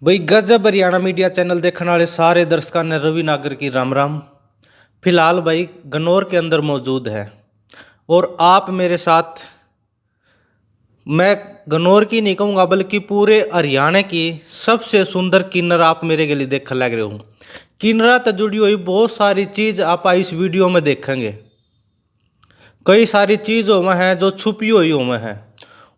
भाई गजब Haryana media channel देखने वाले सारे दर्शकों ने रवि नागर की राम राम। फिलहाल भाई गन्नौर के अंदर मौजूद है और आप मेरे साथ, मैं गन्नौर की नहीं कहूँगा बल्कि पूरे हरियाणा की सबसे सुंदर किन्नर आप मेरे के लिए देखने लग रहे हो। किन्नरा से जुड़ी हुई बहुत सारी चीज़ आप इस वीडियो में देखेंगे। कई सारी चीज़ों में है जो छुपी हुई में है,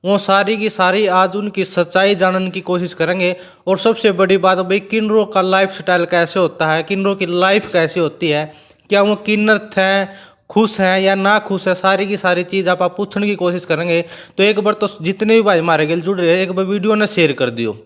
वो सारी की सारी आज उनकी सच्चाई जानने की कोशिश करेंगे। और सबसे बड़ी बात भाई, किन्नरों का लाइफ स्टाइल कैसे होता है, किन्नरों की लाइफ कैसी होती है, क्या वो किन्नर हैं, खुश हैं या ना खुश है, सारी की सारी चीज़ आप पूछने की कोशिश करेंगे। तो एक बार तो जितने भी भाई हमारे गिल जुड़ रहे हैं, एक बार वीडियो ने शेयर कर दियो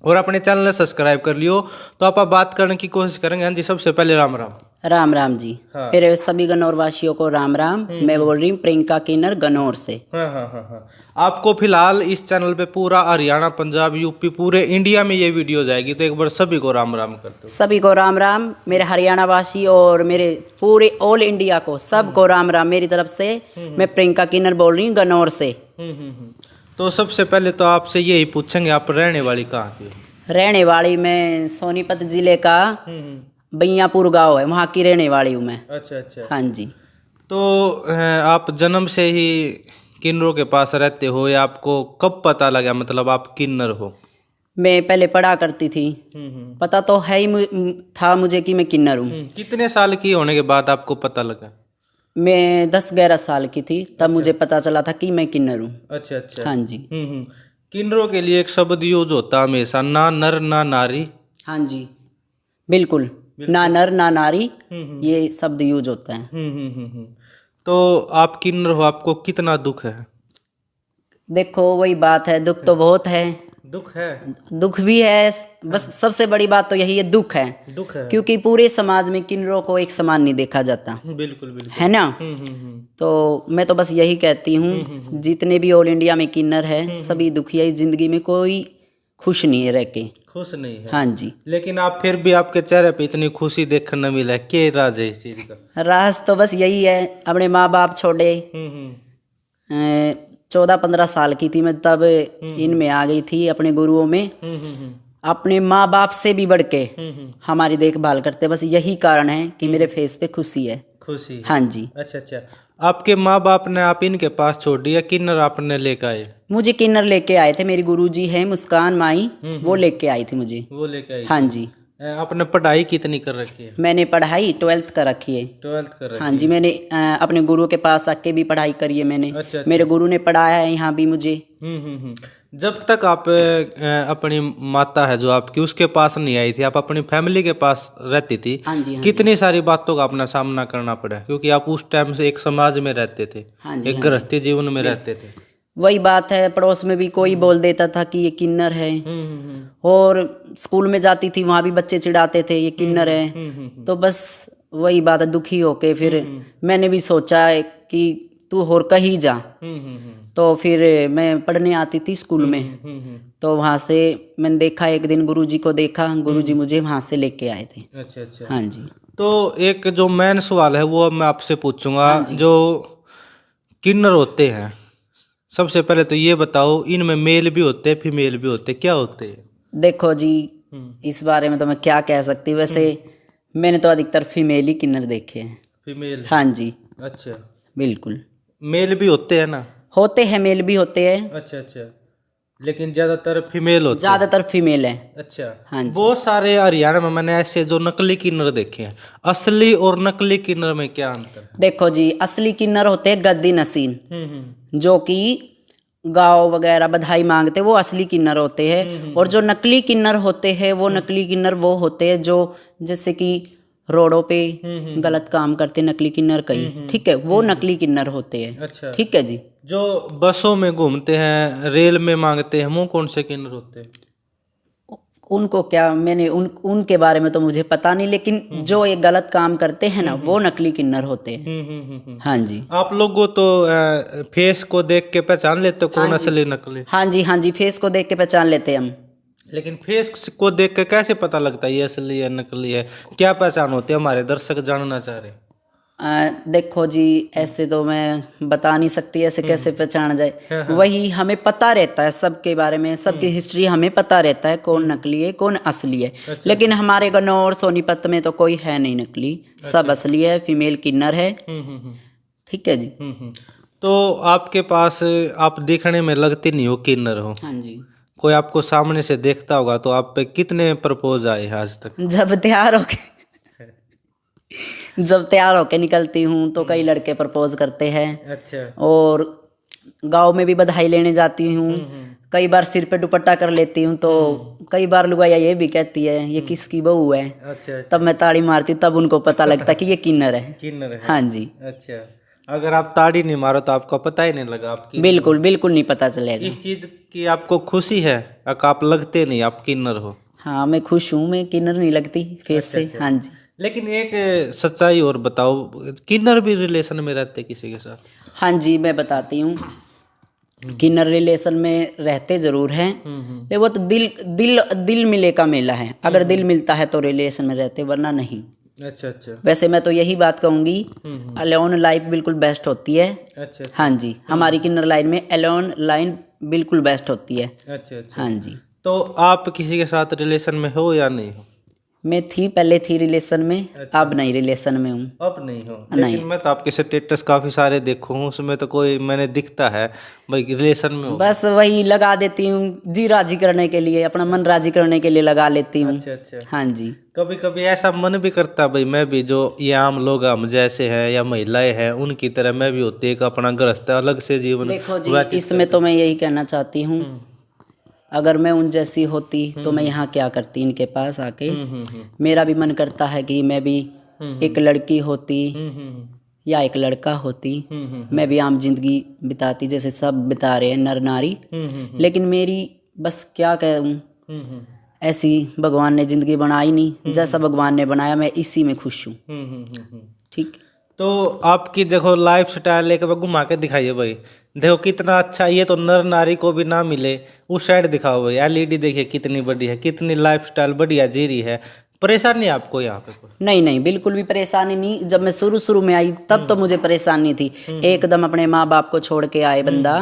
और अपने चैनल ने सब्सक्राइब कर लियो। तो आप बात करने की कोशिश करेंगे। हाँ जी, सबसे पहले राम राम। राम राम जी। हाँ। मेरे सभी गन्नौर वासियों को राम राम। मैं बोल रही हूँ प्रियंका किन्नर गन्नौर से। हाँ हाँ हाँ हाँ। आपको फिलहाल इस चैनल पे पूरा हरियाणा, पंजाब, यूपी, पूरे इंडिया में ये वीडियो जाएगी। तो एक बार सभी को राम राम करते सभी को राम राम। मेरे हरियाणा वासी और मेरे पूरे ऑल इंडिया को सबको राम राम मेरी तरफ से। मैं प्रियंका किन्नर बोल रही हूँ गन्नौर से। तो सबसे पहले तो आपसे यही पूछेंगे, आप रहने वाली कहाँ की? रहने वाली मैं सोनीपत जिले का बैयापुर गांव है, वहाँ की रहने वाली हूँ मैं। अच्छा अच्छा। हाँ जी। तो आप जन्म से ही किन्नरों के पास रहते हो या आपको कब पता लगा मतलब आप किन्नर हो? मैं पहले पढ़ा करती थी, पता तो है ही था मुझे कि मैं किन्नर हूँ। कितने साल की होने के बाद आपको पता लगा? मैं 10-11 साल की थी तब मुझे पता चला था कि मैं किन्नर हूँ। अच्छा अच्छा। हाँ जी। किन्नरों के लिए एक शब्द यूज होता है हमेशा, ना नर ना नारी। हाँ जी, बिल्कुल। ना नर ना नारी, ये शब्द यूज होता है। तो आप किन्नर हो, आपको कितना दुख है? देखो वही बात है, दुख तो बहुत है। दुख है। दुख भी है, बस सबसे बड़ी बात तो यही है, दुख है। दुख है। क्योंकि पूरे समाज में किन्नरों को एक समान नहीं देखा जाता, बिल्कुल बिल्कुल। है ना। तो मैं तो बस यही कहती हूँ, जितने भी ऑल इंडिया में किन्नर है सभी दुखी है। इस जिंदगी में कोई खुश नहीं है रह के। खुश नहीं है। हाँ जी। लेकिन आप फिर भी, आपके चेहरे पे इतनी खुशी देखने मिला है, क्या राज है इस चीज का? राज तो बस यही है, अपने माँ बाप छोड़े। 14-15 साल की थी मैं तब इनमें आ गई थी, अपने गुरुओं में। अपने माँ बाप से भी बढ़ के हमारी देखभाल करते, बस यही कारण है कि मेरे फेस पे खुशी है। खुशी है। हाँ जी। अच्छा अच्छा। आपके माँ बाप ने आप इनके पास छोड़ दिया, किन्नर आपने लेकर आए? मुझे किन्नर लेके आए थे, मेरी गुरुजी है मुस्कान माई, वो लेके आई थी मुझे। वो लेके आई हाँ थी। जी। आपने पढ़ाई कितनी कर रखी है? मैंने पढ़ाई 12th कर रखी है। 12th कर रखी हाँ जी। मैंने अपने गुरु के पास आके भी पढ़ाई करी है मैंने। अच्छा। मेरे गुरु ने पढ़ाया है यहाँ भी मुझे। जब तक आप अपनी माता है जो आपकी, उसके पास नहीं आई थी, आप अपनी फैमिली के पास रहती थी। हाँ जी। हाँ कितनी सारी बातों का अपना सामना करना पड़ा, क्योंकि आप उस टाइम से एक समाज में रहते थे, हाँ जी। एक गृहस्थी जीवन में रहते थे। वही बात है, पड़ोस में भी कोई बोल देता था कि ये किन्नर है। और स्कूल में जाती थी, वहाँ भी बच्चे चिढ़ाते थे ये किन्नर है। तो बस वही बात है, दुखी होके फिर मैंने भी सोचा कि तू और कहीं जा। तो फिर मैं पढ़ने आती थी स्कूल में, तो वहाँ से मैंने देखा, एक दिन गुरुजी को देखा, गुरुजी मुझे वहाँ से लेके आए थे। अच्छा अच्छा। हाँ जी। तो एक जो मेन सवाल है वो मैं आपसे पूछूंगा, जो किन्नर होते हैं, सबसे पहले तो ये बताओ, इनमें मेल भी होते हैं फीमेल भी होते हैं, क्या होते हैं? देखो जी, इस बारे में तो मैं क्या कह सकती हूँ, वैसे मैंने तो अधिकतर फीमेल ही किन्नर देखे हैं। फीमेल? हाँ जी। अच्छा। बिल्कुल। मेल भी होते हैं ना? होते हैं, मेल भी होते हैं। अच्छा अच्छा। लेकिन ज्यादातर फीमेल होते हैं। ज्यादातर फीमेल है। अच्छा। हाँ जी। बहुत सारे हरियाणा में मैंने ऐसे जो नकली किन्नर देखे हैं, असली और नकली किन्नर में क्या अंतर है? देखो जी, असली किन्नर होते हैं गद्दी नसीन, जो कि गाँव वगैरह बधाई मांगते, वो असली किन्नर होते हैं। और जो नकली किन्नर होते हैं, वो नकली किन्नर वो होते हैं जो जैसे कि रोडों पे गलत काम करते, नकली किन्नर कई, ठीक है, वो नकली किन्नर होते हैं। अच्छा। ठीक है जी। जो बसों में घूमते हैं, रेल में मांगते हैं, वो कौन से किन्नर होते हैं? उनको क्या, मैंने उनके बारे में तो मुझे पता नहीं, लेकिन जो ये गलत काम करते हैं ना, वो नकली किन्नर होते हैं। हाँ जी। आप लोगों तो फेस को देख के पहचान लेते हो कौन असली नकली? हाँ जी। हाँ जी, फेस को देख के पहचान लेते हैं हम। लेकिन फेस को देख के कैसे पता लगता है ये असली है नकली है? क्या पहचान होती है, हमारे दर्शक जानना चाह रहे हैं। देखो जी, ऐसे तो मैं बता नहीं सकती, ऐसे कैसे पहचाना जाए। वही हमें पता रहता है सबके बारे में, सबकी हिस्ट्री हमें पता रहता है, कौन नकली है कौन असली है। लेकिन हमारे गन्नौर सोनीपत में तो कोई है नहीं नकली, सब असली है, फीमेल किन्नर है। ठीक है जी। तो आपके पास आप देखने में लगती नहीं हो किन्नर हो। हाँ जी। कोई आपको सामने से देखता होगा तो आप पे कितने प्रपोज आए हैं आज तक? जब तैयार होके निकलती हूँ तो कई लड़के प्रपोज करते हैं। अच्छा। और गांव में भी बधाई लेने जाती हूँ, कई बार सिर पे दुपट्टा कर लेती हूँ तो कई बार लुगाइया ये भी कहती है ये किसकी बहू है। अच्छा। तब मैं ताड़ी मारती हूँ, तब उनको पता लगता है कि ये किन्नर है। किन्नर है। हाँ जी। अच्छा, अगर आप ताड़ी नहीं मारो तो आपको पता ही नहीं लगा आप किन्नर बिल्कुल बिल्कुल नहीं पता चलेगा। इस चीज की आपको खुशी है? आप लगते नहीं आप किन्नर हो। हाँ मैं खुश हूँ, मैं किन्नर नहीं लगती फेस से। हाँ जी। लेकिन एक सच्चाई और बताओ, किन्नर भी रिलेशन में रहते किसी के साथ? हाँ जी मैं बताती हूँ, किन्नर रिलेशन में रहते जरूर हैं, लेकिन वो तो दिल दिल दिल मिले का मेला है। अगर दिल मिलता है तो रिलेशन में रहते, वरना नहीं। अच्छा अच्छा। वैसे मैं तो यही बात कहूंगी, अलोन लाइफ बिल्कुल बेस्ट होती है। अच्छा। हाँ जी, हमारी किन्नर लाइन में अलोन लाइन बिल्कुल बेस्ट होती है। अच्छा अच्छा। हाँ जी। तो आप किसी के साथ रिलेशन में हो या नहीं हो? मैं पहले थी रिलेशन में, अब नहीं रिलेशन में हूँ। अब नहीं हो? लेकिन मैं तो आपके स्टेटस काफी सारे देखो हूँ, उसमें तो कोई मैंने दिखता है भाई रिलेशन में हो। बस वही लगा देती हूँ, जी राजी करने के लिए, अपना मन राजी करने के लिए लगा लेती हूँ। अच्छा अच्छा। हाँ जी। कभी कभी ऐसा मन भी करता भाई मैं भी जो ये आम लोग हम जैसे हैं या महिलाएं हैं उनकी तरह मैं भी होती एक अपना गृहस्थ अलग से जीवन देखो जी, व्यतीत इसमें तो मैं यही कहना चाहती हूँ, अगर मैं उन जैसी होती तो मैं यहाँ क्या करती इनके पास आके। मेरा भी मन करता है कि मैं भी एक लड़की होती या एक लड़का होती, मैं भी आम जिंदगी बिताती जैसे सब बिता रहे हैं नर नारी। लेकिन मेरी बस क्या कहूँ, ऐसी भगवान ने जिंदगी बनाई नहीं, जैसा भगवान ने बनाया मैं इसी में खुश हूँ। ठीक। तो आपकी देखो लाइफ स्टाइल एक बार घुमा के दिखाइए भाई, देखो कितना अच्छा, ये तो नर नारी को भी ना मिले। उस साइड दिखाओ भाई, एलईडी देखिए कितनी बड़ी है, कितनी लाइफ स्टाइल बढ़िया जी रही है। परेशानी आपको यहाँ पे कोई? नहीं नहीं, बिल्कुल भी परेशानी नहीं। जब मैं शुरू शुरू में आई तब तो मुझे परेशानी थी, एकदम अपने माँ बाप को छोड़ के आए बंदा,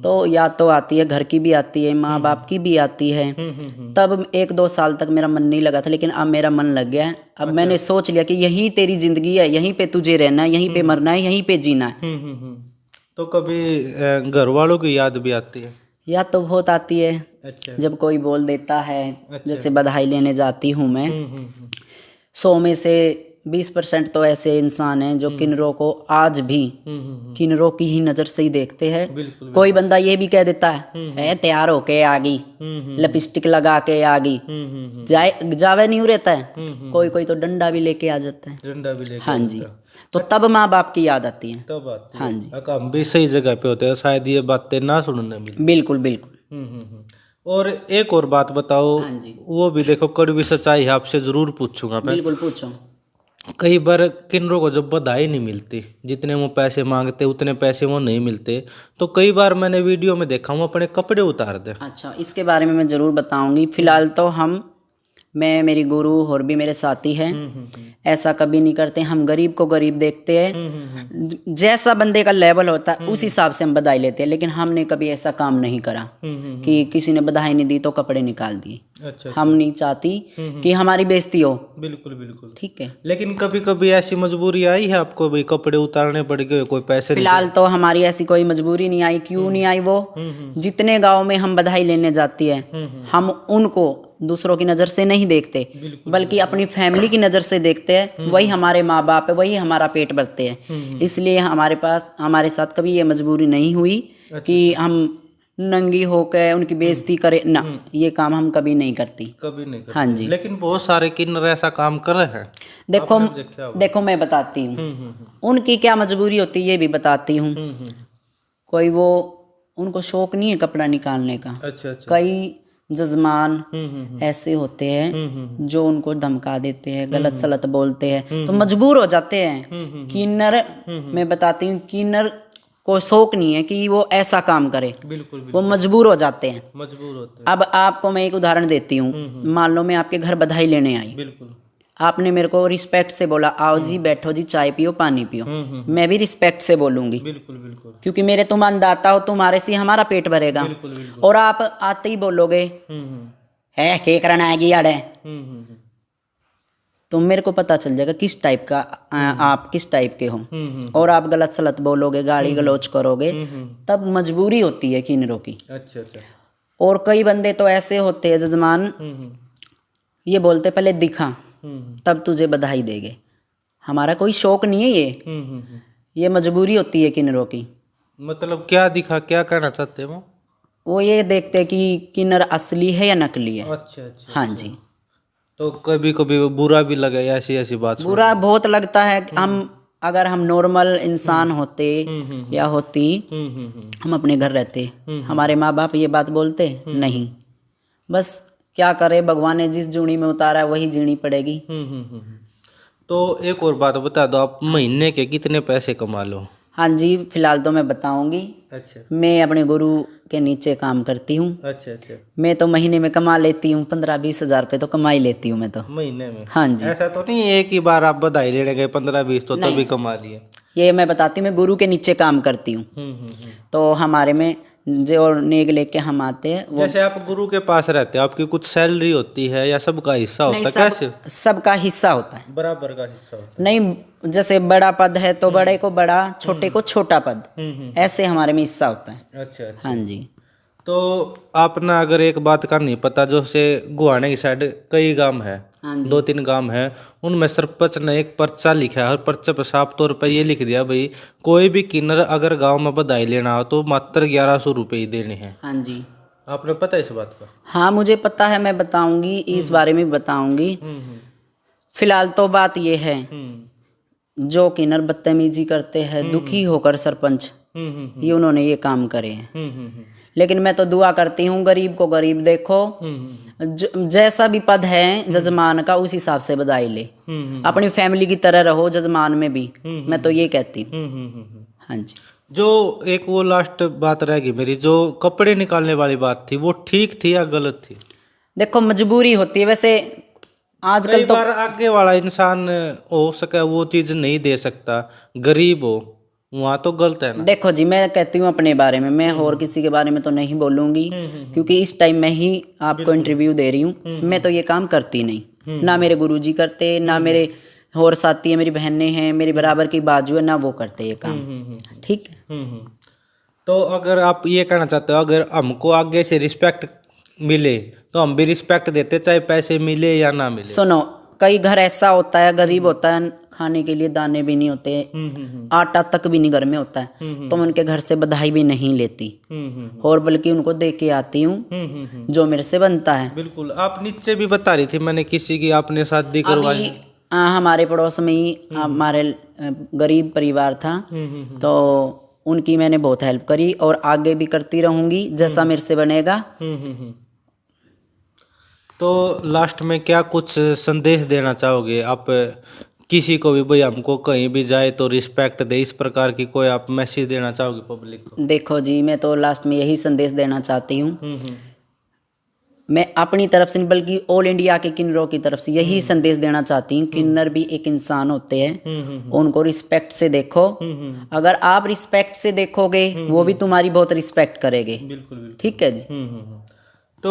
तो याद तो आती है, घर की भी आती है, माँ बाप की भी आती है। तब 1-2 साल तक मेरा मन नहीं लगा था, लेकिन अब मेरा मन लग गया है। अब मैंने सोच लिया कि यही तेरी जिंदगी है, यहीं पे तुझे रहना है, यहीं पे मरना है, यहीं पे जीना है। तो कभी घर वालों की याद भी आती है? याद तो बहुत आती है। अच्छा। जब कोई बोल देता है, जैसे बधाई लेने जाती हूँ मैं, 100 में से 20% तो ऐसे इंसान हैं जो किन्नरों को आज भी किन्नरों की ही नज़र से ही देखते हैं। कोई बंदा ये भी कह देता है तैयार होके आ गई, लिपस्टिक लगा के आ गई, जावे नहीं रहता है। कोई कोई तो डंडा भी लेके आ जाता है। डंडा भी लेके? हाँ जी। तो तब माँ बाप की याद आती है। तब आती है। हाँ जी। हम भी सही जगह पे होते हैं, शायद ये बातें ना सुनने मिले। बिल्कुल बिल्कुल। और एक और बात बताओ। हाँ जी। वो भी देखो कड़वी सच्चाई है, आपसे जरूर पूछूंगा मैं। बिल्कुल पूछो। कई बार किन्नरों को जब बधाई नहीं मिलती, जितने वो पैसे मांगते उतने पैसे वो नहीं मिलते, तो कई बार मैंने वीडियो में देखा हूँ अपने कपड़े उतार दे। अच्छा, इसके बारे में मैं ज़रूर बताऊंगी। फिलहाल तो मैं, मेरी गुरु और भी मेरे साथी हैं, ऐसा कभी नहीं करते। हम गरीब को गरीब देखते हैं, जैसा बंदे का लेवल होता है उस हिसाब से हम बधाई लेते हैं। लेकिन हमने कभी ऐसा काम नहीं करा कि किसी ने बधाई नहीं दी तो कपड़े निकाल दिए। अच्छा। हम नहीं चाहती कि हमारी बेइज्जती हो। बिल्कुल बिल्कुल। ठीक है। लेकिन कभी कभी ऐसी मजबूरी आई है आपको भाई कपड़े उतारने पड़ गए, कोई पैसे नहीं? फिलहाल तो हमारी ऐसी कोई मजबूरी नहीं आई। क्यों नहीं आई? वो जितने गांव में हम बधाई लेने जाती है, हम उनको दूसरों की नज़र से नहीं देखते, बल्कि अपनी फैमिली की नज़र से देखते हैं। वही हमारे माँ बाप है, वही हमारा पेट भरते हैं। इसलिए हमारे साथ कभी ये मजबूरी नहीं हुई कि हम नंगी होकर उनकी बेइज्जती करें ना, ये काम हम कभी नहीं करती। कभी नहीं करते। हाँ जी। लेकिन बहुत सारे किन्नर ऐसा काम कर रहे हैं। देखो मैं बताती हूँ उनकी क्या मजबूरी होती है, ये भी बताती हूँ। कोई उनको शौक नहीं है कपड़ा निकालने का। अच्छा अच्छा। कई जजमान ऐसे होते हैं जो उनको धमका देते हैं, गलत सलत बोलते हैं, तो मजबूर हो जाते हैं। किन्नर, मैं बताती हूँ, किन्नर को शौक नहीं है कि वो ऐसा काम करे। बिल्कुल। वो मजबूर हो जाते हैं। मजबूर होते हैं। अब आपको मैं एक उदाहरण देती हूँ। मान लो मैं आपके घर बधाई लेने आई। बिल्कुल। आपने मेरे को रिस्पेक्ट से बोला, आओ जी बैठो जी, चाय पियो, पानी पियो, मैं भी रिस्पेक्ट से बोलूंगी, बिल्कुल बिल्कुल क्योंकि मेरे तुम अन्नदाता हो, तुम्हारे से हमारा पेट भरेगा। बिल्कुल बिल्कुल। और आप आते ही बोलोगे है के करना आएगी यार है, तो मेरे को पता चल जाएगा किस टाइप का आप किस टाइप के हो। और आप गलत सलत बोलोगे, गाली गलौज करोगे, तब मजबूरी होती है किन्नरों की। अच्छा अच्छा। और कई बंदे तो ऐसे होते हैं जजमान, ये बोलते पहले दिखा तब तुझे बधाई देंगे। हमारा कोई शौक नहीं है ये मजबूरी होती है किन्नरों की। मतलब क्या दिखा, क्या कहना चाहते हैं वो ये देखते हैं कि किन्नर असली है या नकली है। अच्छा अच्छा। हाँ जी। तो कभी कभी वो बुरा भी लगे ऐसी ऐसी बात सुन। बुरा बहुत लगता है। हम अगर हम नॉर्मल इंसान होते या होती, हम अपने घर रहते, हमारे माँ बाप ये बात बोलते नहीं। बस क्या करे, भगवान ने जिस जूनी में उतारा है वही जीनी पड़ेगी। तो एक और बात बता दो, आप महीने के कितने पैसे कमा लो? हाँ जी, फिलहाल तो मैं बताऊंगी। अच्छा मैं अपने गुरु के नीचे काम करती हूँ। अच्छा अच्छा। मैं तो महीने में कमा लेती हूँ 15-20 हज़ार रुपये तो कमा ही लेती हूँ मैं तो। महीने में? हाँ जी। ऐसा तो नहीं है एक ही बार आप बधाई लेने गए 15-20 तो नहीं। तभी कमा लिए? ये मैं बताती हूँ, मैं गुरु के नीचे काम करती हूँ। तो हमारे में जो नेग लेके हम आते हैं वो, जैसे आप गुरु के पास रहते हो, आपकी कुछ सैलरी होती है या सबका हिस्सा नहीं, होता है? कैसे? सबका हिस्सा होता है। बराबर का हिस्सा होता नहीं, जैसे बड़ा पद है तो बड़े को बड़ा, छोटे को छोटा पद, ऐसे हमारे में हिस्सा होता है। है? अच्छा अच्छा। हाँ जी। तो आप ना, अगर एक बात का नहीं पता, जो से गुहाने की साइड कई गांव है, हाँ जी। 2-3 गांव है, उनमें सरपंच ने एक पर्चा लिखा है और पर्चे पर साफ तौर पर ये लिख दिया, भाई कोई भी किन्नर अगर गांव में बधाई लेना हो तो मात्र 1100 रुपये ही देने हैं। हाँ जी। आपने पता है इस बात का? हाँ मुझे पता है, मैं बताऊंगी इस बारे में बताऊंगी। फिलहाल तो बात ये है, जो किन्नर बदतमीजी करते हैं दुखी होकर सरपंच, ये उन्होंने ये काम करे हैं। लेकिन मैं तो दुआ करती हूँ गरीब को गरीब देखो, जैसा भी पद है जजमान का उस हिसाब से बधाई ले, अपनी फैमिली की तरह रहो जजमान में भी, मैं तो ये कहती हूँ। हाँ जी। जो एक वो लास्ट बात रहेगी मेरी, जो कपड़े निकालने वाली बात थी, वो ठीक थी या गलत थी? देखो मजबूरी होती है, वैसे आजकल कई तो बार आगे वाला इंसान हो सके वो चीज नहीं दे सकता, गरीब हो, वहां तो गलत है ना? देखो जी, मैं कहती हूँ अपने बारे में, मैं और किसी के बारे में तो नहीं बोलूंगी, क्योंकि इस टाइम मैं ही आपको इंटरव्यू दे रही हूँ। मैं तो ये काम करती नहीं, ना मेरे गुरुजी करते, ना मेरे और साथी है, मेरी बहनें हैं, मेरी बराबर की बाजू है, ना वो करते ये काम। ठीक है। तो अगर आप ये कहना चाहते हो, अगर हमको आगे से रिस्पेक्ट मिले तो हम भी रिस्पेक्ट देते, चाहे पैसे मिले या ना मिले? सुनो, कई घर ऐसा होता है, गरीब होता है, खाने के लिए दाने भी नहीं होते, आटा तक भी नहीं घर में होता है, तो मैं उनके घर से बधाई भी नहीं लेती, और बल्कि उनको दे के आती हूँ जो मेरे से बनता है। बिल्कुल। आप नीचे भी बता रही थी, मैंने किसी की आपने शादी करवाई? अभी हमारे पड़ोस में ही हमारे गरीब परिवार था, तो उनकी मैंने बहुत हेल्प करी और आगे भी करती रहूंगी जैसा मेरे से बनेगा। तो लास्ट में क्या कुछ संदेश देना चाहोगे आप किसी को भी, भाई हमको कहीं भी जाए तो रिस्पेक्ट दे, इस प्रकार की कोई आप मैसेज देना चाहोगे पब्लिक को? देखो जी, मैं तो लास्ट में यही संदेश देना चाहती हूँ, मैं अपनी तरफ से नहीं बल्कि ऑल इंडिया के किन्नरों की तरफ से यही संदेश देना चाहती हूँ, किन्नर भी एक इंसान होते हैं, उनको रिस्पेक्ट से देखो। अगर आप रिस्पेक्ट से देखोगे वो भी तुम्हारी बहुत रिस्पेक्ट करेंगे। बिल्कुल बिल्कुल। ठीक है जी। तो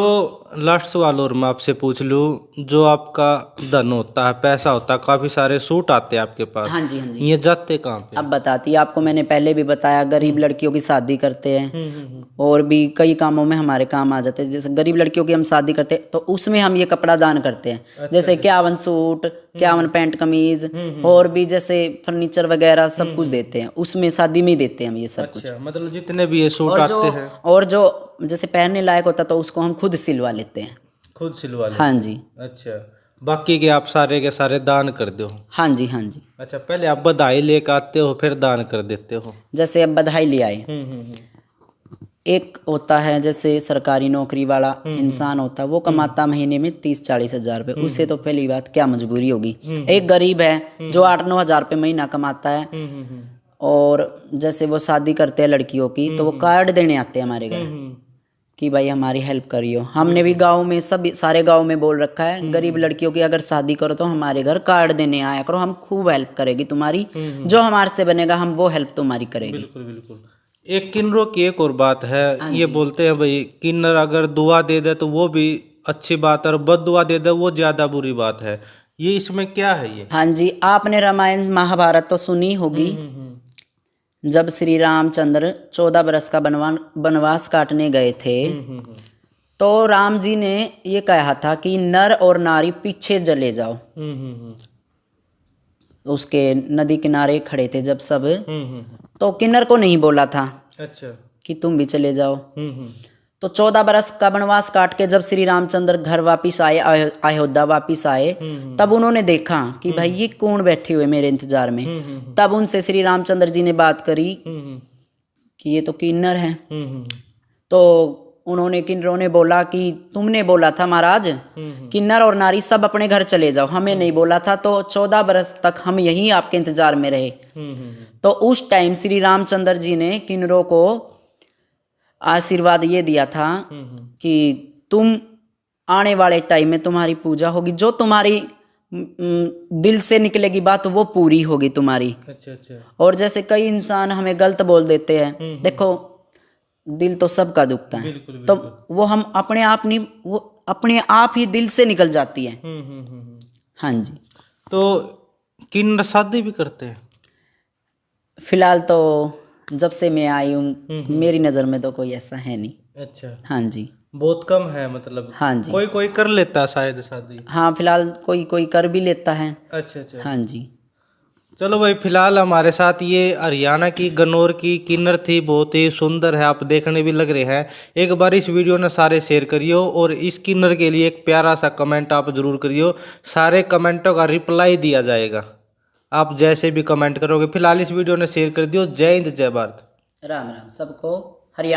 लास्ट सवाल और मैं आपसे पूछ लूँ, जो आपका धन होता है, पैसा होता है, काफी सारे सूट आते हैं आपके पास, हाँ जी, हाँ जी। ये जाते कहाँ पे? अब बताती आपको, मैंने पहले भी बताया, गरीब लड़कियों की शादी करते हैं, और भी कई कामों में हमारे काम आ जाते हैं। जैसे गरीब लड़कियों की हम शादी करते हैं तो उसमें हम ये कपड़ा दान करते हैं, जैसे 51 सूट, 51 पैंट कमीज, और भी जैसे फर्नीचर वगैरह सब कुछ देते हैं, उसमें शादी में ही देते हैं हम ये सब कुछ। अच्छा, मतलब जितने भी ये सूट और आते हैं और जो जैसे पहनने लायक होता तो उसको हम खुद सिलवा लेते हैं। खुद सिलवा लेते हाँ हैं? जी। अच्छा, बाकी के आप सारे के सारे दान कर दो? हाँ जी, हाँ जी। अच्छा, पहले आप बधाई लेकर आते हो फिर दान कर देते हो? जैसे अब बधाई ले आए, एक होता है जैसे सरकारी नौकरी वाला इंसान होता है, वो कमाता महीने में 30-40 हज़ार रुपये, उससे तो पहली बात क्या मजबूरी होगी। एक गरीब है जो 8-9 हज़ार रुपये महीना कमाता है, और जैसे वो शादी करते हैं लड़कियों की तो वो कार्ड देने आते हैं हमारे घर, कि भाई हमारी हेल्प करियो। हमने भी गांव में सब सारे गांव में बोल रखा है, गरीब लड़कियों की अगर शादी करो तो हमारे घर कार्ड देने आया करो, हम खूब हेल्प करेगी तुम्हारी, जो हमारे से बनेगा हम वो हेल्प तुम्हारी करेगी। बिल्कुल बिल्कुल। एक किन्नरों की एक और बात है, हाँ ये जी। बोलते हैं भाई किन्नर अगर दुआ दे दे तो वो भी अच्छी बात है और बद दुआ दे दे वो ज्यादा बुरी बात है, ये इसमें क्या है ये? हाँ जी, आपने रामायण महाभारत तो सुनी होगी। जब श्री रामचंद्र 14 बरस का वनवास काटने गए थे, तो राम जी ने ये कहा था कि नर और नारी पीछे चले जाओ। उसके नदी किनारे खड़े थे जब सब, तो किन्नर को नहीं बोला था अच्छा। कि तुम भी चले जाओ। तो 14 बरस का वनवास काट के जब श्री रामचंद्र घर वापिस आए, अयोध्या वापिस आए, तब उन्होंने देखा कि भाई ये कौन बैठे हुए मेरे इंतजार में। तब उनसे श्री रामचंद्र जी ने बात करी कि ये तो किन्नर हैं। तो उन्होंने किन्नरों ने बोला कि तुमने बोला था महाराज किन्नर और नारी सब अपने घर चले जाओ, हमें नहीं बोला था, तो 14 बरस तक हम यहीं आपके इंतजार में रहे। तो उस टाइम श्री रामचंद्र जी ने किन्नरों को आशीर्वाद ये दिया था कि तुम आने वाले टाइम में तुम्हारी पूजा होगी, जो तुम्हारी दिल से निकलेगी बात वो पूरी होगी तुम्हारी। अच्छा अच्छा। और जैसे कई इंसान हमें गलत बोल देते हैं, देखो दिल तो सबका दुखता है, बिल्कुल तो वो हम अपने आप नहीं, वो अपने आप ही दिल से निकल जाती है। हाँ जी। तो किन्नर शादी भी करते हैं? फिलहाल तो जब से मैं आई हूँ मेरी नज़र में तो कोई ऐसा है नहीं। अच्छा। हाँ जी। बहुत कम है मतलब? हाँ जी। कोई कोई कर लेता है शायद शादी? हाँ, फिलहाल कोई कोई कर भी लेता है। अच्छा अच्छा। हाँ जी। चलो भाई, फिलहाल हमारे साथ ये हरियाणा की गन्नौर की किन्नर थी, बहुत ही सुंदर है, आप देखने भी लग रहे हैं। एक बार इस वीडियो ने सारे शेयर करियो और इस किन्नर के लिए एक प्यारा सा कमेंट आप जरूर करियो, सारे कमेंटों का रिप्लाई दिया जाएगा, आप जैसे भी कमेंट करोगे। फिलहाल इस वीडियो ने शेयर कर दियो। जय हिंद, जय भारत। राम राम सबको। हरियाणा